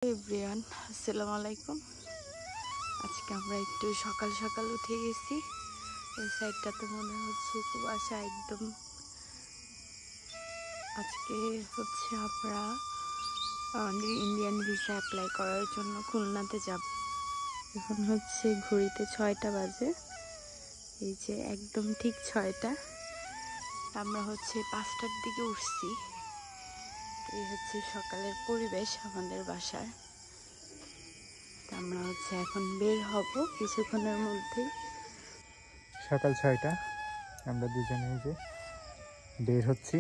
Everyone, আসসালামু আলাইকুম। আজকে আমরা একটু সকাল সকাল উঠে গেছি। ওই সাইডটাতে মনে হচ্ছে কুয়াশা একদম। আজকে হচ্ছে আমরা আমাদের ইন্ডিয়ান ভিসা অ্যাপ্লাই করার জন্য খুলনাতে যাব। এখন হচ্ছে ঘড়িতে 6টা বাজে। এই যে একদম ঠিক 6টা। আমরা হচ্ছে 5টার দিকে উঠছি। এই হচ্ছে সকালের পরিবেশ আমাদের বাসায়। আমরা হচ্ছে এখন বের হব কিছুক্ষণের মধ্যে। সকাল 6টা, আমরা দুজনে যে বের হচ্ছি।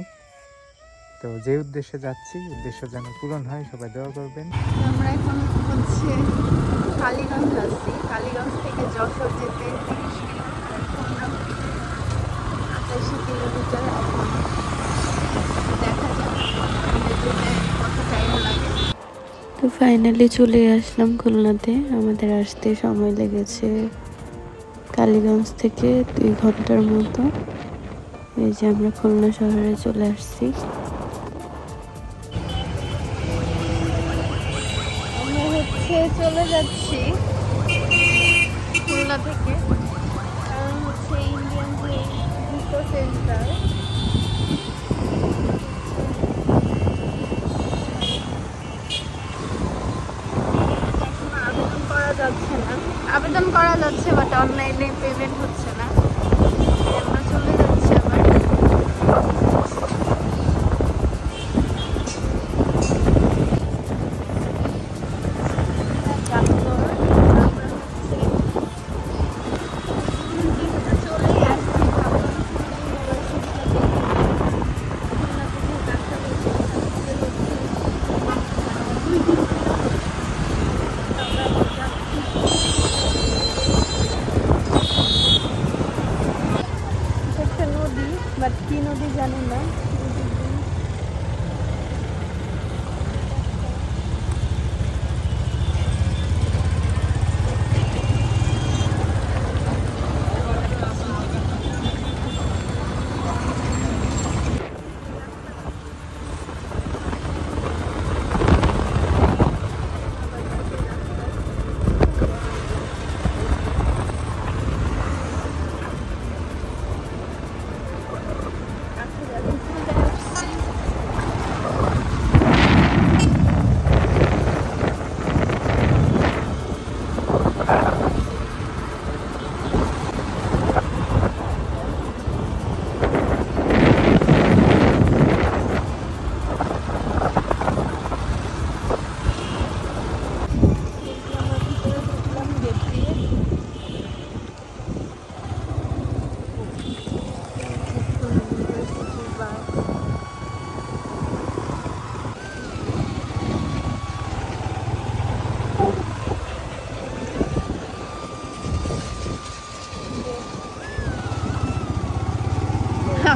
তো যে উদ্দেশ্যে যাচ্ছি, উদ্দেশ্য যেন পূরণ হয়, সবাই দোয়া করবেন। আমরা এখন হচ্ছে কালীগঞ্জ আসছি। কালীগঞ্জ থেকে যশোর যেতে 30 কিলোমিটার, 88 কিলোমিটার। এখন দেখা যাক কত টাইম লাগে। তো ফাইনালি চলে আসলাম খুলনাতে। আমাদের আসতে সময় লেগেছে কালীগঞ্জ থেকে 2 ঘন্টার মতো। এই যে আমরা খুলনা শহরে চলে আসছি। আমরা হচ্ছে চলে যাচ্ছি খুলনা থেকে, কারণ হচ্ছে ইন্ডিয়ান যে ভিসা সেন্টার, আবেদন করা যাচ্ছে বাট অনলাইনে পেমেন্ট হচ্ছে না। আমরা চলে যাচ্ছি আবার। নদী, বাট কি নদী জানি না।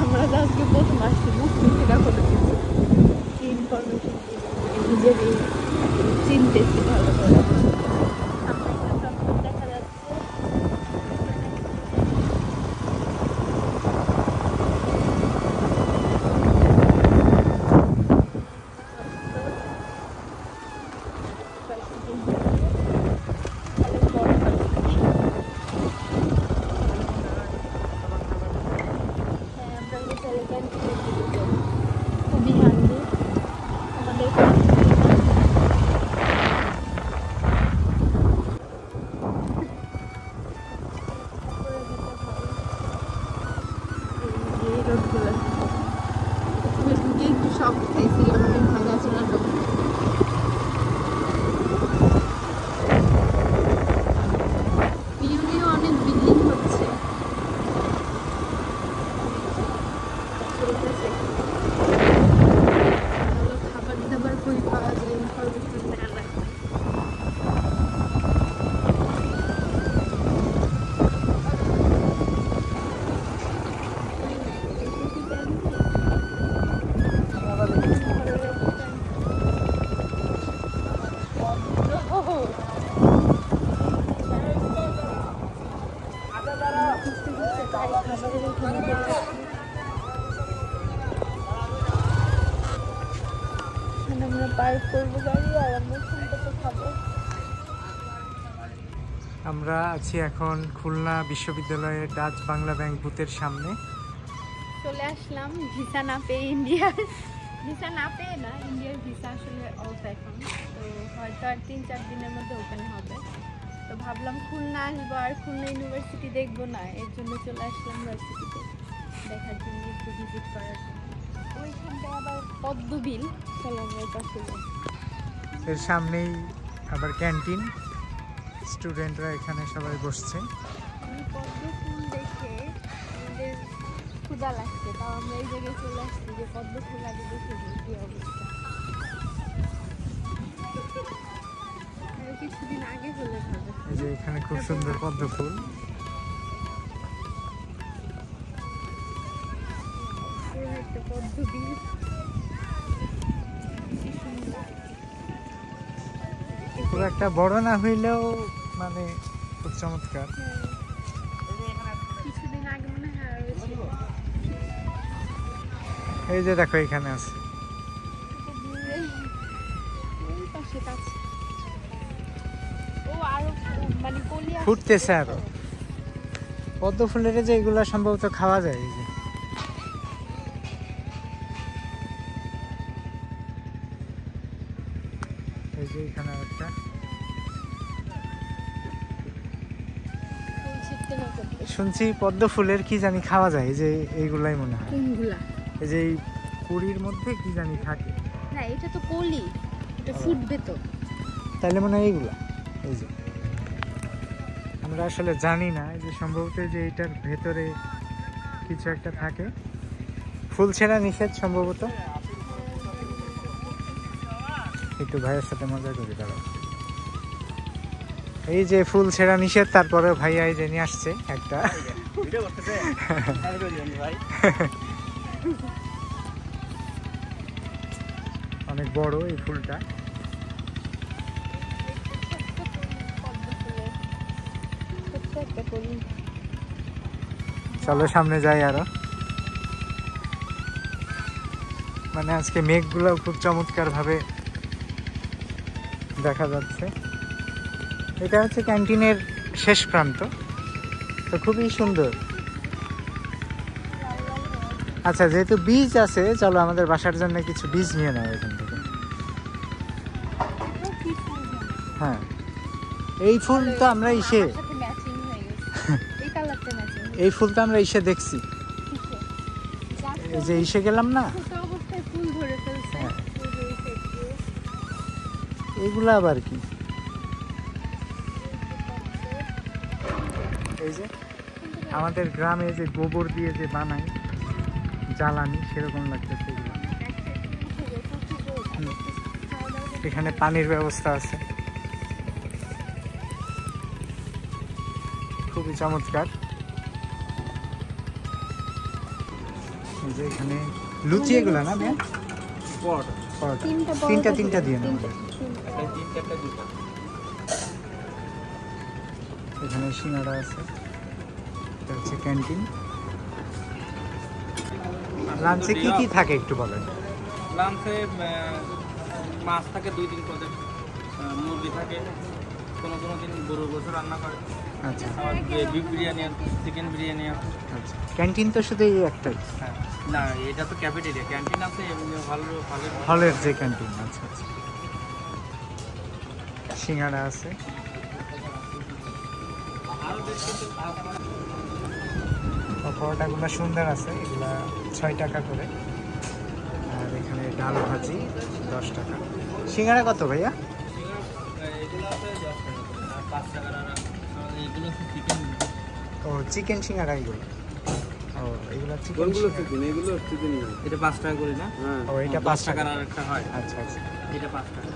আমরা আজকে প্রথম আসছি, মুক্তিটা করে দিচ্ছি, কি ইনফরমেশন নিজেরই চিনতেছি ভালো করে। দেখা যাচ্ছে খুবই হান্ডি আমাদের। একটু শখ খাইছিলাম, ভাজা ছিল। অনেক বিল্ডিং হচ্ছে। খাবার দাবার কই পাওয়া যায়, ইনফরমেশন দেওয়া লাগবে। আমরা পার্ক করবো গাড়ি, আর আমরা আমরা আছি এখন খুলনা বিশ্ববিদ্যালয়ের ডাচ বাংলা ব্যাংক বুথের সামনে। চলে আসলাম ভিসা না পেয়ে ভিসা না পেয়ে না, ইন্ডিয়ার ভিসা আসলে অফ এখন, তো হয়তো আর 3-4 দিনের মধ্যে ওপেন হবে। তো ভাবলাম খুলনা আসবো আর খুলনা ইউনিভার্সিটি দেখবো না, এর জন্য চলে আসলাম ভার্সিটিতে দেখার জন্য, একটু ভিজিট করার জন্য। ওইখানটা আবার পদ্মবিল, চলো আমরা ওই পাশে যাই। এর সামনেই আবার ক্যান্টিন, স্টুডেন্টরা এখানে সবাই বসছে। আমি পদ্ম ফুল দেখে আমাদের ক্ষুধা লাগছে, তাও আমরা এই জায়গায় চলে আসছি যে পদ্ম ফুল আগে দেখে দিই কি অবস্থা। আরো কিছুদিন আগে হলে ভালো। এই যে এখানে খুব সুন্দর পদ্ম ফুল। পুরো একটা পদ্ম বিল, কি সুন্দর। খুব একটা বড় না হইলেও মানে খুব চমৎকার। কিছুদিন আগে মনে হয় আরো ছিল। এই যে দেখো এখানে আছে। দূরে ওই পাশে কাছে ও আরো মানে কলি আসছে। ফুটতেছে আরো পদ্ম ফুলের, যে এগুলা সম্ভবত খাওয়া যায়। এই যে এখানে একটা ফুল ছিটতে না করতে। শুনছি পদ্ম ফুলের কি জানি খাওয়া যায়, এই যে এইগুলাই মনে হয়। কোনগুলা? এই যে এই কুড়ির মধ্যে কি জানি থাকে না, এটা তো কলি, এটা ফুটবে তো। তাইলে মনে হয় এইগুলা। এই যে আমরা আসলে জানি না, এই যে সম্ভবত যে এটার ভেতরে কিছু একটা থাকে। ফুল ছেঁড়া নিষেধ সম্ভবত। একটু ভাইয়ের সাথে মজা করি দাঁড়াও। এই যে ফুল ছেঁড়া নিষেধ, তারপরে ভাইয়া এই যে নিয়ে আসছে একটা। অনেক বড় এই ফুলটা। চলো সামনে যাই আরো। মানে আজকে মেঘগুলো খুব চমৎকার ভাবে দেখা যাচ্ছে। এটা হচ্ছে ক্যান্টিনের শেষ প্রান্ত, তো খুবই সুন্দর। আচ্ছা, যেহেতু বীজ আছে, চলো আমাদের বাসার জন্য কিছু বীজ নিয়ে নাও এখান থেকে। হ্যাঁ, এই ফুল তো আমরা এই ফুল তো আমরা দেখছি, এই যে ইসে গেলাম না। হ্যাঁ, এগুলা আবার কি? এই যে আমাদের গ্রামে যে গোবর দিয়ে যে বানায় জ্বালানি, সেরকম লাগতেছে এগুলো। এখানে পানির ব্যবস্থা আছে, খুবই চমৎকার। এই যে এখানে লুচি এগুলা না ভাই, তিনটা দিয়ে না। এখানে সিঙ্গাড়া আছে, এটা হচ্ছে ক্যান্টিন। লাঞ্চে কি কি থাকে একটু বলেন? লাঞ্চে মাছ থাকে 2-3 পদের, মুরগি থাকে, কোনো দিন গরু গোশত রান্না করে। আচ্ছা, আর বিফ বিরিয়ানি আর চিকেন বিরিয়ানি আছে। আচ্ছা, ক্যান্টিন তো শুধু এই একটাই? হ্যাঁ, না এটা তো ক্যাফেটেরিয়া, ক্যান্টিন আছে এমনি হলের যে ক্যান্টিন। আচ্ছা আচ্ছা, সিঙ্গাড়া আছে। পরোটাগুলো সুন্দর আছে, এগুলা 6 টাকা করে। আর এখানে ডাল ভাজি 10 টাকা। সিঙ্গাড়া কত ভাইয়া? এগুলো আছে 10 টাকা আর 5 টাকা। আর এগুলো হচ্ছে চিকেন। ও, চিকেন সিঙ্গাড়া এগুলো। ও, এগুলো চিকেন। এগুলো চিকেন না, এটা 5 টাকা করে না? ও, এটা 5 টাকা। আর একটা হয়। আচ্ছা আচ্ছা, এটা 5 টাকা।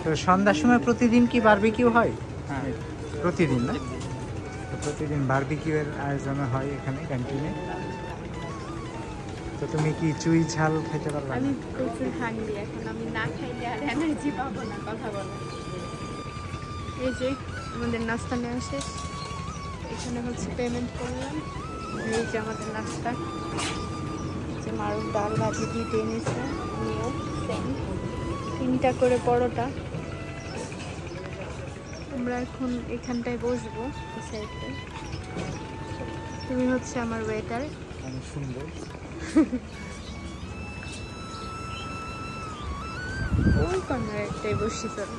তো সন্ধ্যার সময় প্রতিদিন কি বারবিকিউ হয়? হ্যাঁ, প্রতিদিন না? তো প্রতিদিন বারবিকিউ এর আয়োজন হয় এখানে ক্যান্টিনে। তো তুমি কি চুই ঝাল খেতে পারবে? আমি প্রচুর হাঙ্গরি, এখন আমি না খাইলে আর এনার্জি পাবো না কথা বলা। এই যে আমাদের নাস্তা নেওয়া শেষ, এখানে হচ্ছে পেমেন্ট করলাম। এই যে আমাদের নাস্তা, যে মারুফ ডাল ভাজি দিয়ে এনেছে, নিয়েও সেম। 3টা করে পরোটা। আমরা এখন এখানটায় বসবো, এই সাইডটায়। তুমি হচ্ছে আমার ওয়েটার। অনেক সুন্দর। ওই কর্নারে একটাই বসি, চলো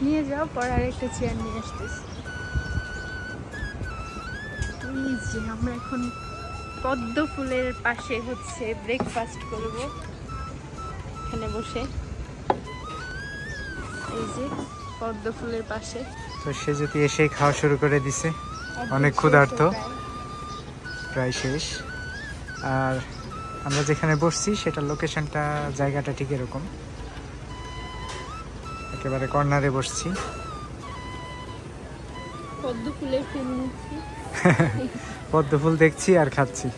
নিয়ে যাও, পরে আরেকটা চেয়ার নিয়ে আসতেছি। এই যে আমরা এখন পদ্ম ফুলের পাশে হচ্ছে ব্রেকফাস্ট করব এখানে বসে। এই যে পদ্ম ফুলের পাশে। তো সে যদি এসেই খাওয়া শুরু করে দিছে, অনেক ক্ষুধার্ত, প্রায় শেষ। আর আমরা যেখানে বসছি সেটার লোকেশনটা, জায়গাটা ঠিক এরকম, একেবারে কর্নারে বসছি। পদ্ম ফুলের ফিল নিচ্ছি, পদ্ম ফুল দেখছি আর খাচ্ছি।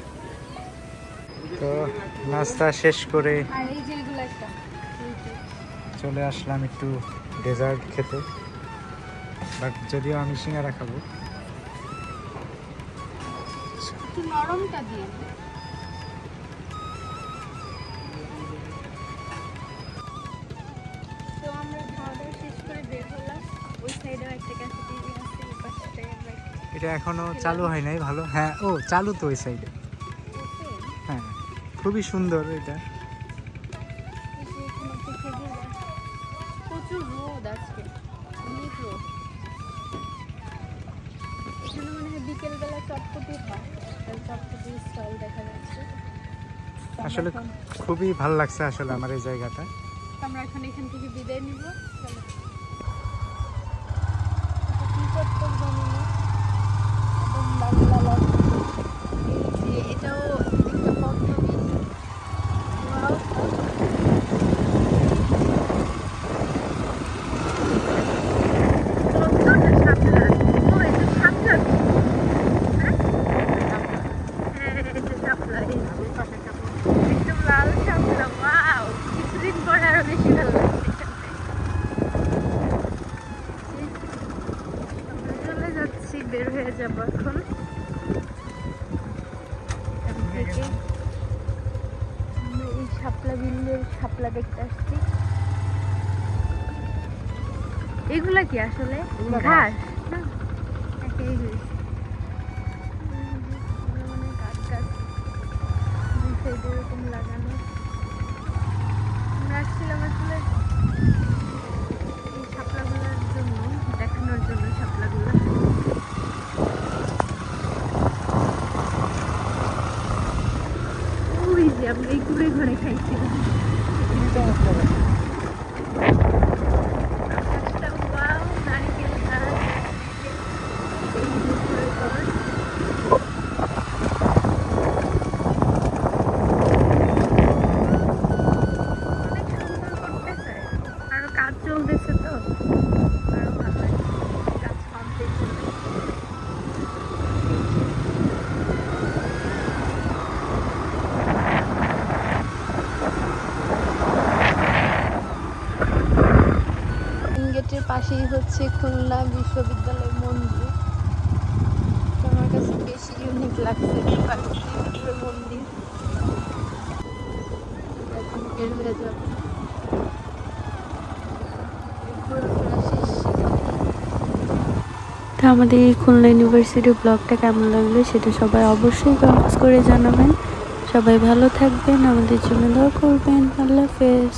তো নাস্তা শেষ করে আর এই যে এগুলো একটা চলে আসলাম একটু ডেজার্ট খেতে, বাট যদিও আমি সিঙ্গারা খাবো। একটু নরমটা দিয়ে। তো আমরা খাওয়া দাওয়া শেষ করে বের হলাম। ওই সাইডেও একটা ক্যাফেটেরিয়া আছে, এই পাশটায় আমরা এটা এখনো চালু হয় নাই ভালো। হ্যাঁ, ও চালু তো ওই সাইডে। হ্যাঁ, খুবই সুন্দর এটা। প্রচুর রোদ আজকে, অনেক রোদ। এখানে মনে হয় বিকেলবেলা চটপটি হয়, চটপটি স্টল দেখা যাচ্ছে। আসলে খুবই ভালো লাগছে আসলে আমার এই জায়গাটা। আমরা এখন এখান থেকে বিদায় নিব। চলো, কি করতে জানি না, একদম বাংলা লাগছে। এই যে এটাও একটা পদ্ম বীজ। ওয়াও, কতটা শাপলা! ও, এটা শাপলা বীজ। হ্যাঁ, এটা শাপলা। এই যে একদম লাল শাপলা। ওয়াও, কিছুদিন পরে আরো বেশি ভালো লাগছে। আমরা চলে যাচ্ছি, বের হয়ে যাবো এখন এখান থেকে। আমরা এই শাপলা বিলের শাপলা দেখতে আসছি। এগুলা কি আসলে এগুলা ঘাস না? একই জিনিস। মানে গাছ গাছ দুই সাইডে এরকম লাগানো। আমরা আসছিলাম আসলে এই শাপলাগুলোর জন্য, দেখানোর জন্য শাপলাগুলো। ওই যে আমরা এই কুড়ে ঘরে খাইছিলাম। গাছটা, ওয়াও, নারকেল গাছ। এই যে ঘরে ঘর। অনেক সুন্দর করতেছে, আরো কাজ চলতেছে তো আরো ভালো লাগে। কাজ কমপ্লিট হলে গেটের পাশেই হচ্ছে খুলনা বিশ্ববিদ্যালয় মন্দির। তো আমার কাছে বেশি ইউনিক লাগছে পাখির মন্দির। এখন বের হয়ে যাবে, ঘোরাফেরা শেষ। তো আমাদের এই খুলনা ইউনিভার্সিটির ব্লগটা কেমন লাগলো সেটা সবাই অবশ্যই কমেন্টস করে জানাবেন। সবাই ভালো থাকবেন, আমাদের জন্য দোয়া করবেন। আল্লাহ হাফেজ।